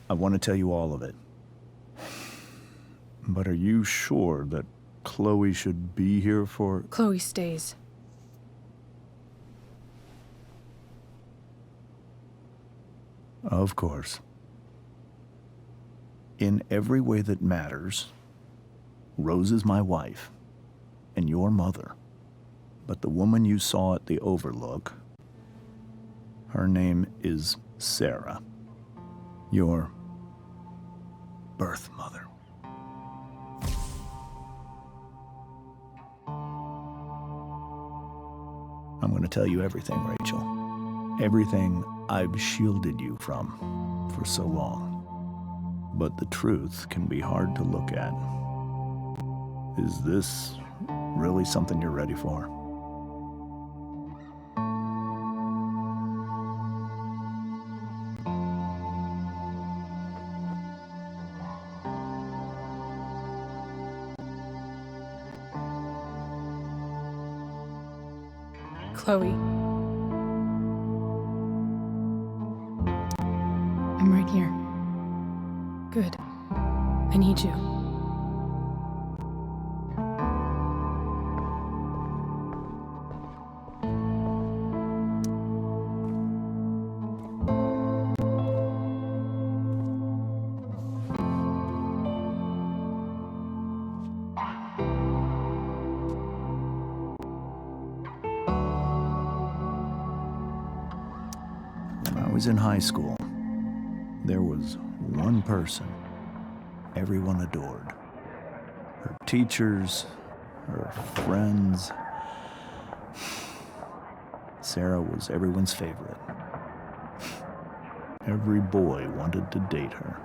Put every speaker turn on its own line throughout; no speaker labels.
I want to tell you all of it. But are you sure that Chloe should be here for...
Chloe stays.
Of course. In every way that matters, Rose is my wife and your mother. But the woman you saw at the Overlook, her name is Sarah, your birth mother. I'm going to tell you everything, Rachel. Everything I've shielded you from for so long. But the truth can be hard to look at. Is this really something you're ready for?
Chloe. I'm right here. Good. I need you.
When I was in high school, there was one person everyone adored. Her teachers, her friends. Sarah was everyone's favorite. Every boy wanted to date her.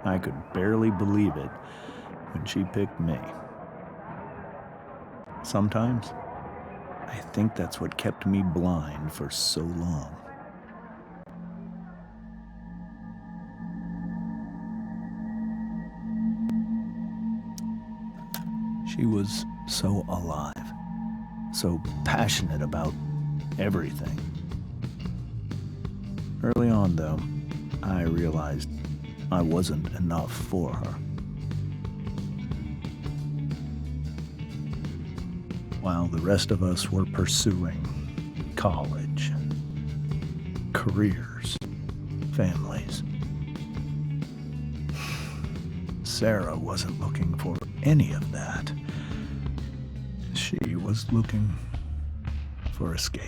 I could barely believe it when she picked me. Sometimes, I think that's what kept me blind for so long. She was so alive, so passionate about everything. Early on, though, I realized I wasn't enough for her. While the rest of us were pursuing college, careers, families, Sarah wasn't looking for any of that. She was looking for escape.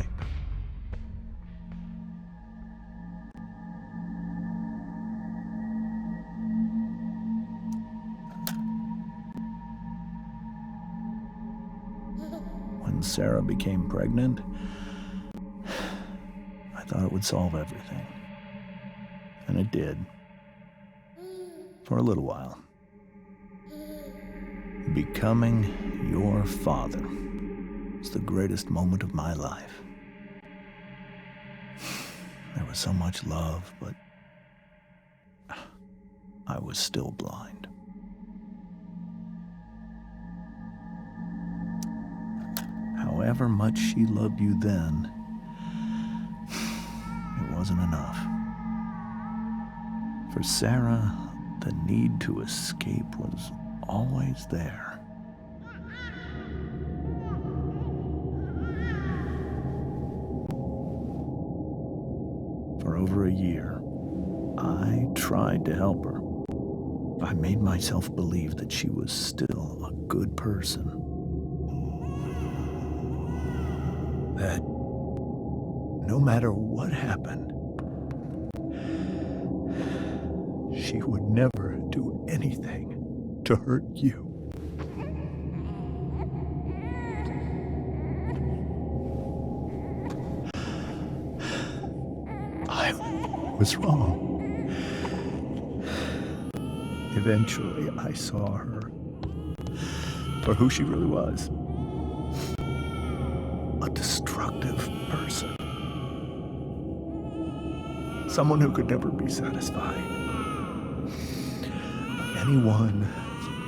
When Sarah became pregnant, I thought it would solve everything. And it did. For a little while. Becoming your father was the greatest moment of my life. There was so much love, but I was still blind. However much she loved you then, it wasn't enough. For Sarah, the need to escape was always there. For over a year, I tried to help her. I made myself believe that she was still a good person. That no matter what happened, she would never do anything to hurt you. I was wrong. Eventually, I saw her for who she really was. A destructive person. Someone who could never be satisfied. Anyone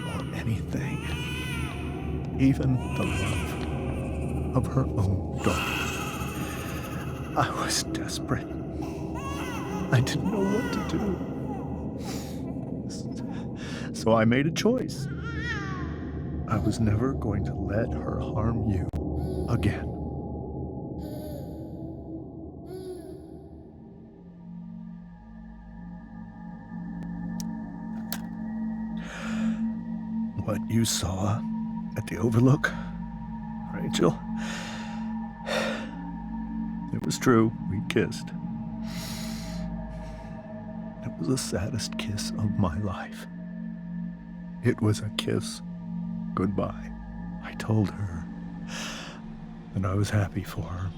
or anything. Even the love of her own daughter. I was desperate. I didn't know what to do. So I made a choice. I was never going to let her harm you again. What you saw at the Overlook, Rachel, it was true. We kissed. It was the saddest kiss of my life. It was a kiss goodbye. I told her that I was happy for her,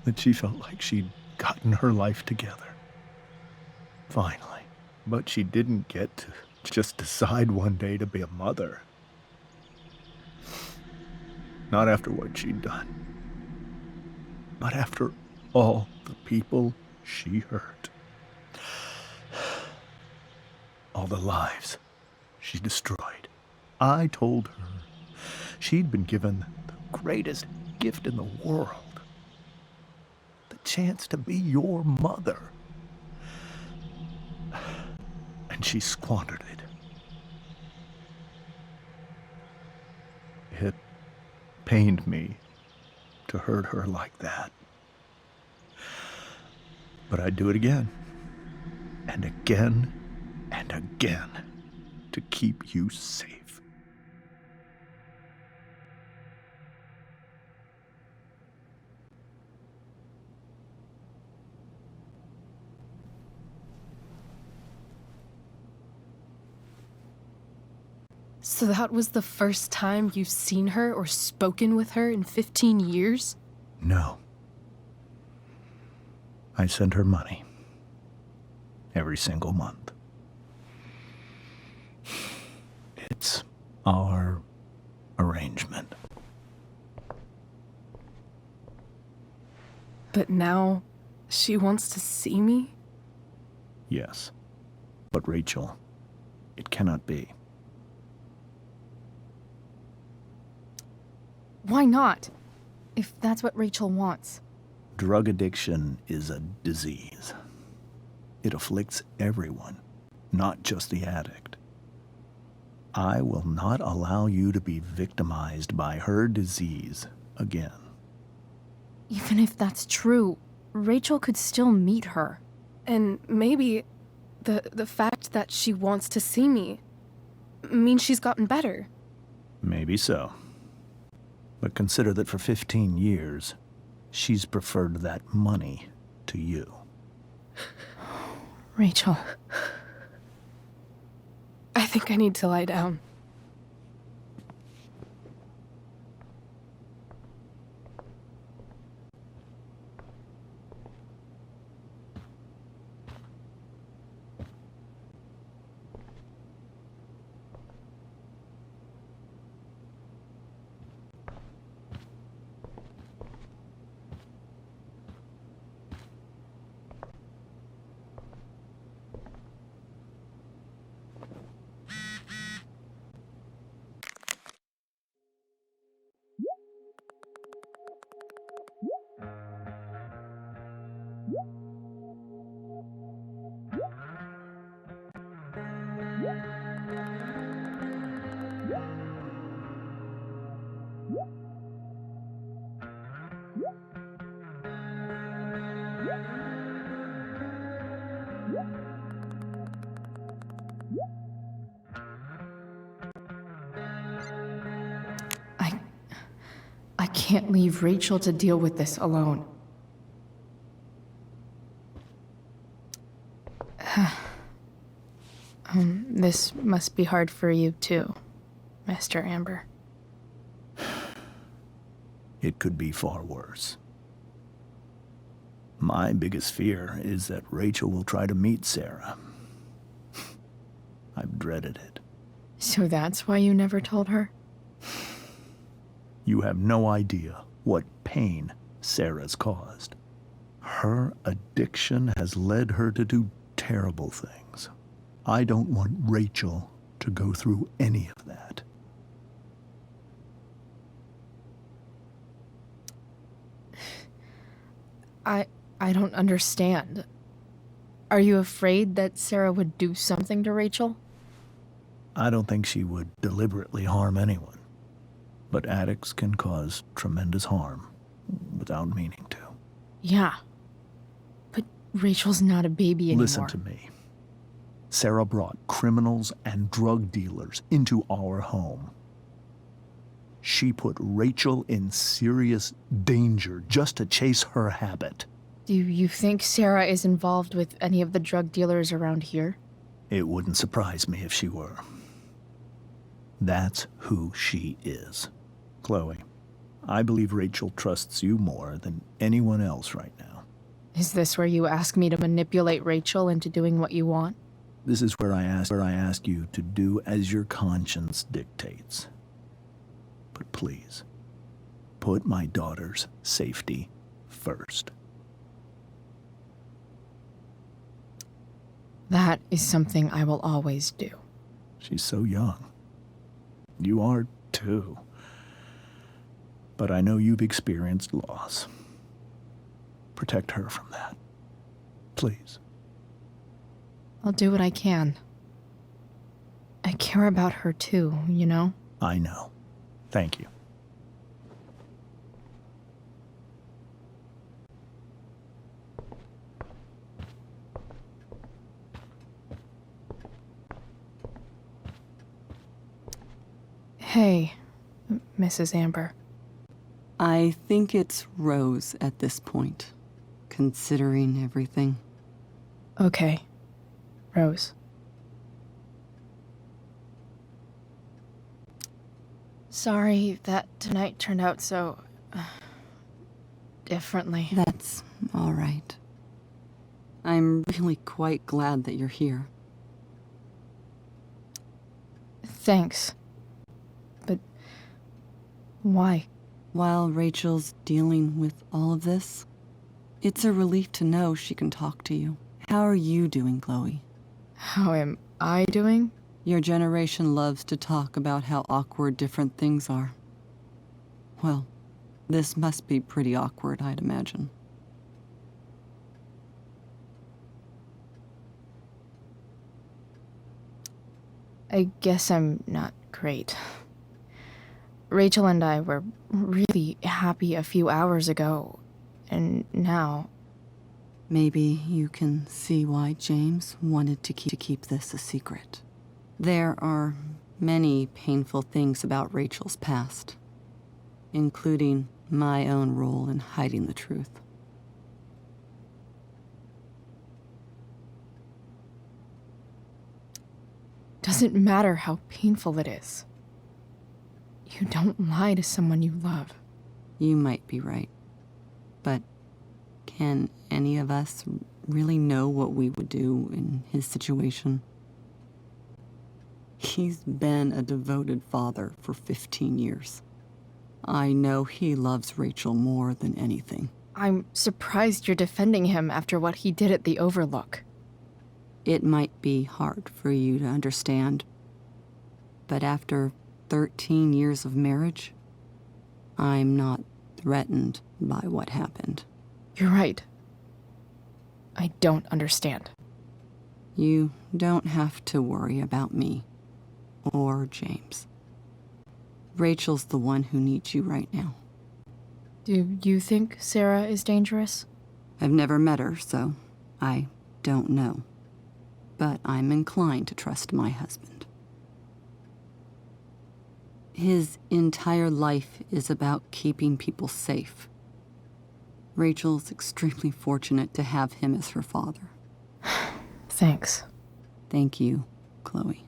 that she felt like she'd gotten her life together. Finally. But she didn't get to just decide one day to be a mother. Not after what she'd done. Not after all the people she hurt. All the lives she destroyed. I told her she'd been given the greatest gift in the world. The chance to be your mother. And she squandered it. It pained me to hurt her like that. But I'd do it again, and again, and again, to keep you safe.
So that was the first time you've seen her or spoken with her in 15 years?
No. I sent her money. Every single month. It's our arrangement.
But now, she wants to see me?
Yes. But Rachel, it cannot be.
Why not? If that's what Rachel wants.
Drug addiction is a disease. It afflicts everyone, not just the addict. I will not allow you to be victimized by her disease again.
Even if that's true, Rachel could still meet her. And maybe the fact that she wants to see me means she's gotten better.
Maybe so. But consider that for 15 years, she's preferred that money to you.
Rachel. I think I need to lie down. I can't leave Rachel to deal with this alone. This must be hard for you too, Mr. Amber.
It could be far worse. My biggest fear is that Rachel will try to meet Sarah. I've dreaded it.
So that's why you never told her?
You have no idea what pain Sarah's caused. Her addiction has led her to do terrible things. I don't want Rachel to go through any of that.
I don't understand. Are you afraid that Sarah would do something to Rachel?
I don't think she would deliberately harm anyone. But addicts can cause tremendous harm without meaning to.
Yeah. But Rachel's not a baby anymore.
Listen to me. Sarah brought criminals and drug dealers into our home. She put Rachel in serious danger just to chase her habit.
Do you think Sarah is involved with any of the drug dealers around here?
It wouldn't surprise me if she were. That's who she is. Chloe, I believe Rachel trusts you more than anyone else right now.
Is this where you ask me to manipulate Rachel into doing what you want?
This is where I ask you to do as your conscience dictates. But please, put my daughter's safety first.
That is something I will always do.
She's so young. You are too. But I know you've experienced loss. Protect her from that. Please.
I'll do what I can. I care about her too, you know?
I know. Thank you.
Hey, Mrs. Amber.
I think it's Rose at this point, considering everything.
Okay. Rose. Sorry that tonight turned out so... differently.
That's all right. I'm really quite glad that you're here.
Thanks. But... why?
While Rachel's dealing with all of this, it's a relief to know she can talk to you. How are you doing, Chloe?
How am I doing?
Your generation loves to talk about how awkward different things are. Well, this must be pretty awkward, I'd imagine.
I guess I'm not great. Rachel and I were really happy a few hours ago, and now...
Maybe you can see why James wanted to keep this a secret. There are many painful things about Rachel's past, including my own role in hiding the truth.
Doesn't matter how painful it is. You don't lie to someone you love.
You might be right, but can any of us really know what we would do in his situation? He's been a devoted father for 15 years. I know he loves Rachel more than anything.
I'm surprised you're defending him after what he did at the Overlook.
It might be hard for you to understand, but after 13 years of marriage, I'm not threatened by what happened.
You're right. I don't understand.
You don't have to worry about me or James. Rachel's the one who needs you right now.
Do you think Sarah is dangerous?
I've never met her, so I don't know. But I'm inclined to trust my husband. His entire life is about keeping people safe. Rachel's extremely fortunate to have him as her father.
Thanks.
Thank you, Chloe.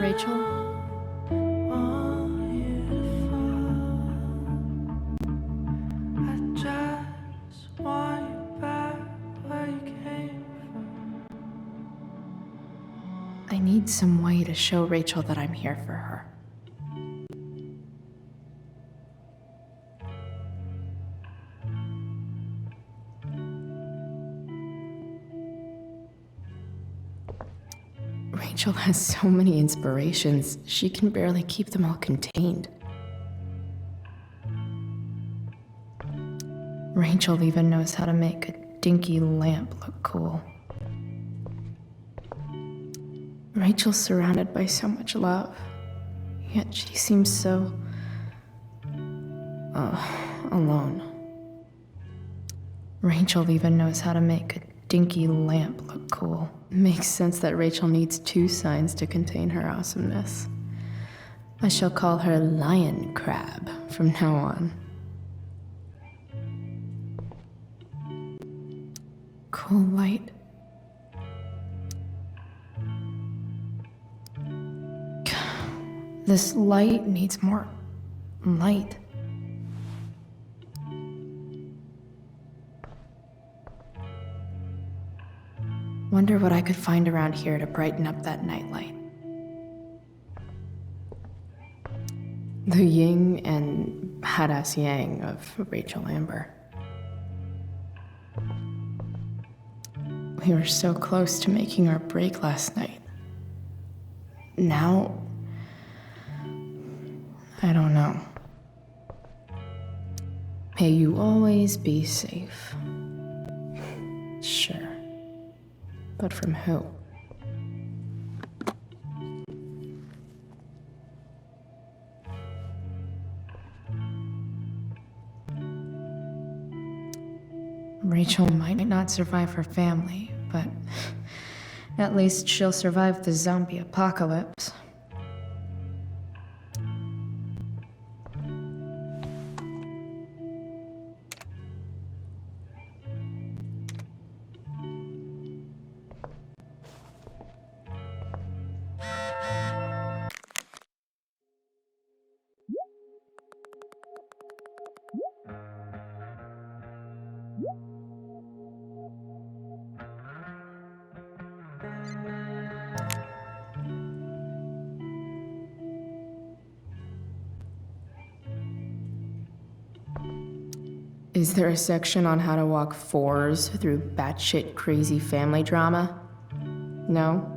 Rachel? I need some way to show Rachel that I'm here for her. Rachel has so many inspirations, she can barely keep them all contained. Rachel even knows how to make a dinky lamp look cool. Rachel's surrounded by so much love, yet she seems so... alone. Rachel even knows how to make a dinky lamp look cool. Makes sense that Rachel needs 2 signs to contain her awesomeness. I shall call her Lion Crab from now on. Cool light. This light needs more light. Wonder what I could find around here to brighten up that nightlight. The yin and badass yang of Rachel Amber. We were so close to making our break last night. Now, I don't know. May you always be safe. Sure. But from who? Rachel might not survive her family, but at least she'll survive the zombie apocalypse. Is there a section on how to walk 4s through batshit crazy family drama? No?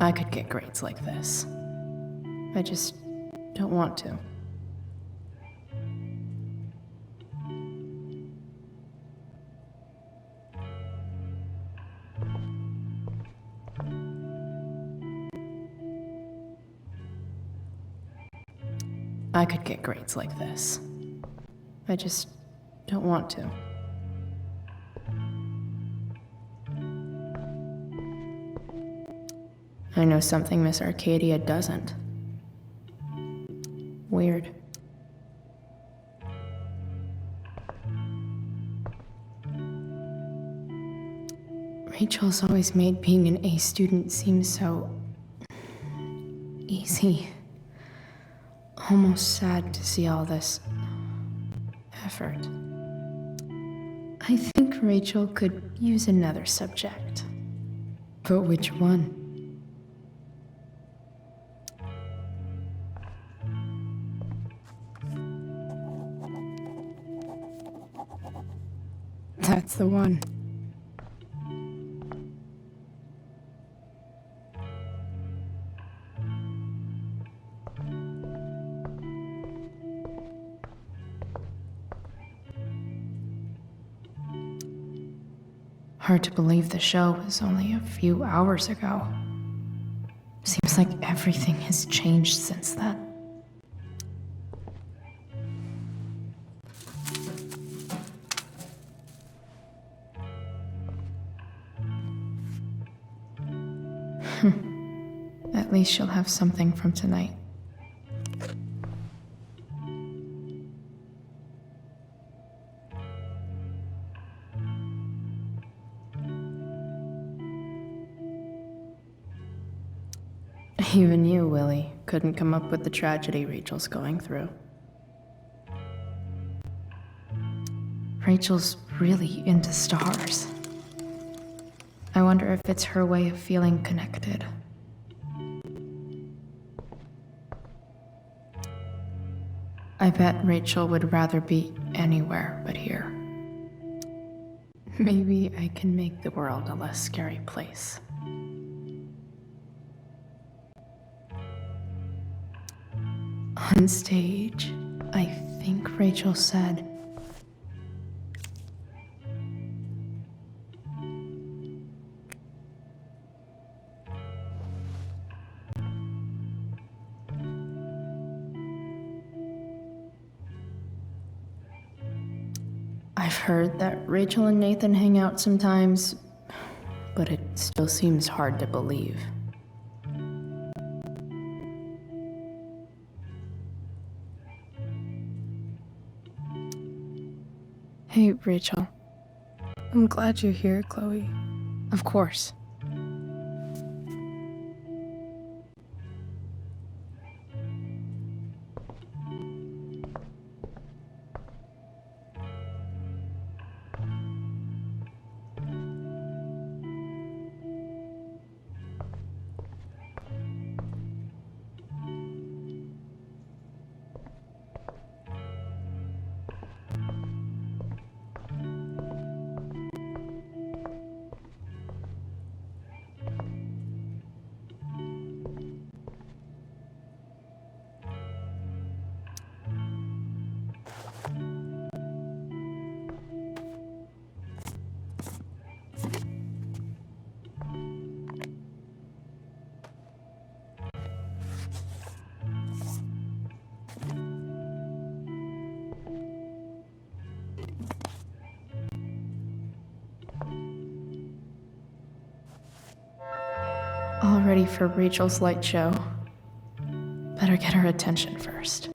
I could get grades like this. I just don't want to. I could get grades like this. I just don't want to. I know something Miss Arcadia doesn't. Weird. Rachel's always made being an A student seem so... easy. Almost sad to see all this effort. I think Rachel could use another subject. But which one? That's the one. Hard to believe the show was only a few hours ago. Seems like everything has changed since then. At least she'll have something from tonight. Even you, Willie, couldn't come up with the tragedy Rachel's going through. Rachel's really into stars. I wonder if it's her way of feeling connected. I bet Rachel would rather be anywhere but here. Maybe I can make the world a less scary place. On stage, I think Rachel said, I've heard that Rachel and Nathan hang out sometimes, but it still seems hard to believe. Hey, Rachel. I'm glad you're here, Chloe. Of course. All ready for Rachel's light show. Better get her attention first.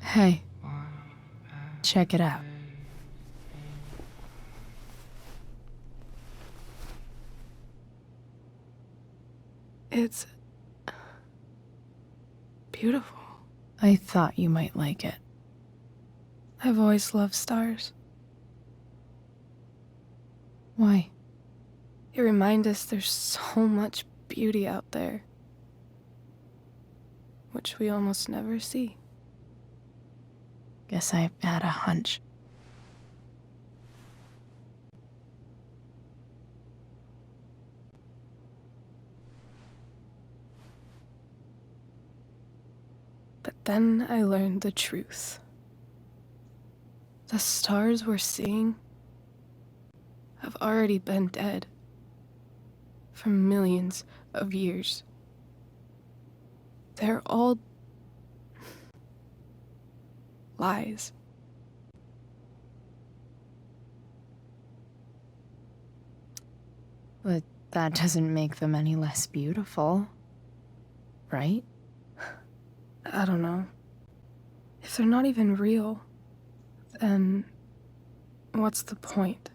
Hey, check it out. It's beautiful. I thought you might like it. I've always loved stars. Why? They remind us there's so much beauty out there, which we almost never see. Guess I had a hunch. But then I learned the truth. The stars we're seeing have already been dead for millions of years. They're all lies. But that doesn't make them any less beautiful, right? I don't know. If they're not even real, then what's the point?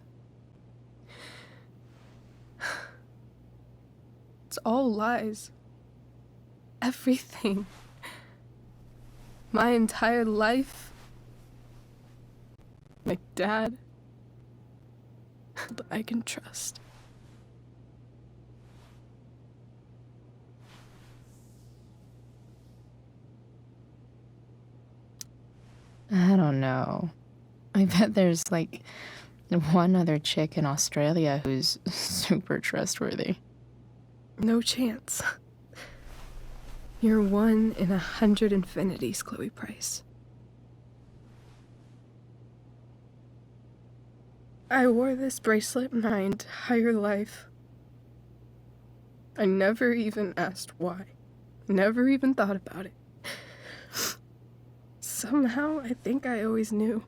It's all lies. Everything. My entire life. My dad. That I can trust. I don't know. I bet there's like one other chick in Australia who's super trustworthy. No chance. You're 1 in 100 infinities, Chloe Price. I wore this bracelet my entire life. I never even asked why. Never even thought about it. Somehow, I think I always knew.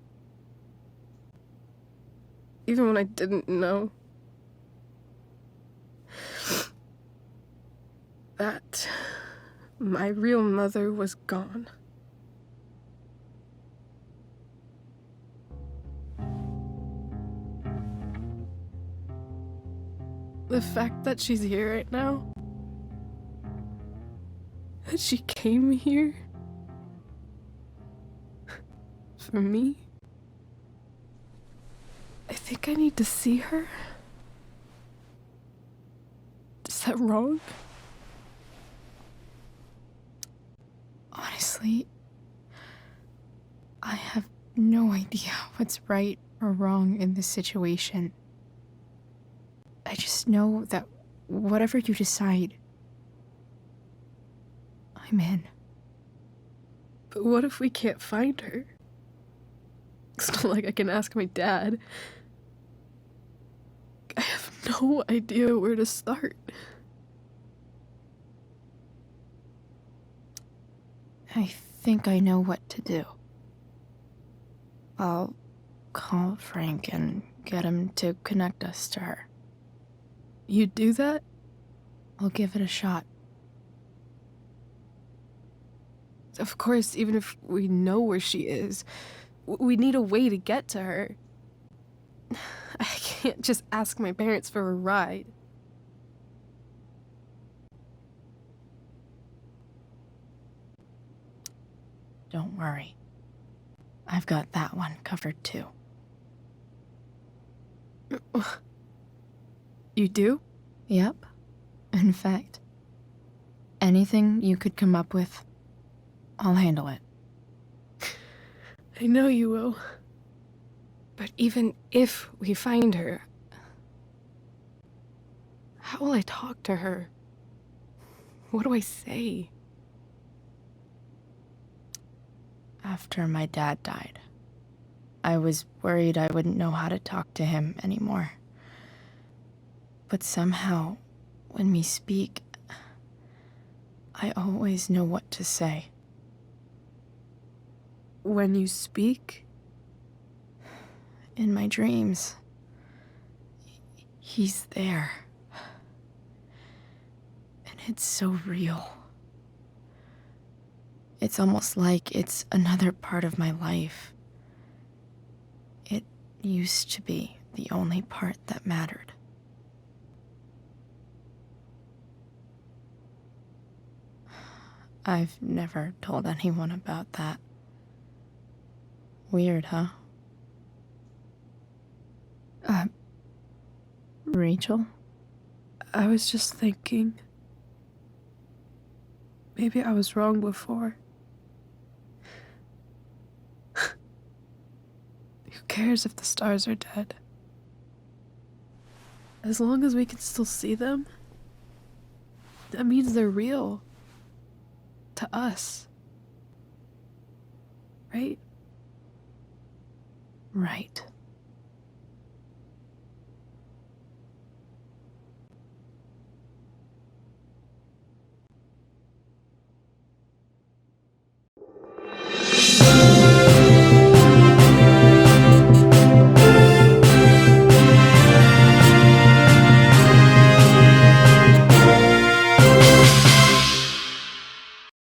Even when I didn't know. That my real mother was gone. The fact that she's here right now, that she came here for me, I think I need to see her. Is that wrong? Honestly, I have no idea what's right or wrong in this situation. I just know that whatever you decide, I'm in. But what if we can't find her? It's not like I can ask my dad. I have no idea where to start. I think I know what to do. I'll call Frank and get him to connect us to her. You'd do that? I'll give it a shot. Of course, even if we know where she is, we need a way to get to her. I can't just ask my parents for a ride. Don't worry. I've got that one covered too. You do? Yep. In fact, anything you could come up with, I'll handle it. I know you will. But even if we find her, how will I talk to her? What do I say? After my dad died, I was worried I wouldn't know how to talk to him anymore. But somehow, when we speak, I always know what to say. When you speak? In my dreams. He's there. And it's so real. It's almost like it's another part of my life. It used to be the only part that mattered. I've never told anyone about that. Weird, huh? Rachel? I was just thinking. Maybe I was wrong before. Who cares if the stars are dead? As long as we can still see them, that means they're real. To us. Right? Right.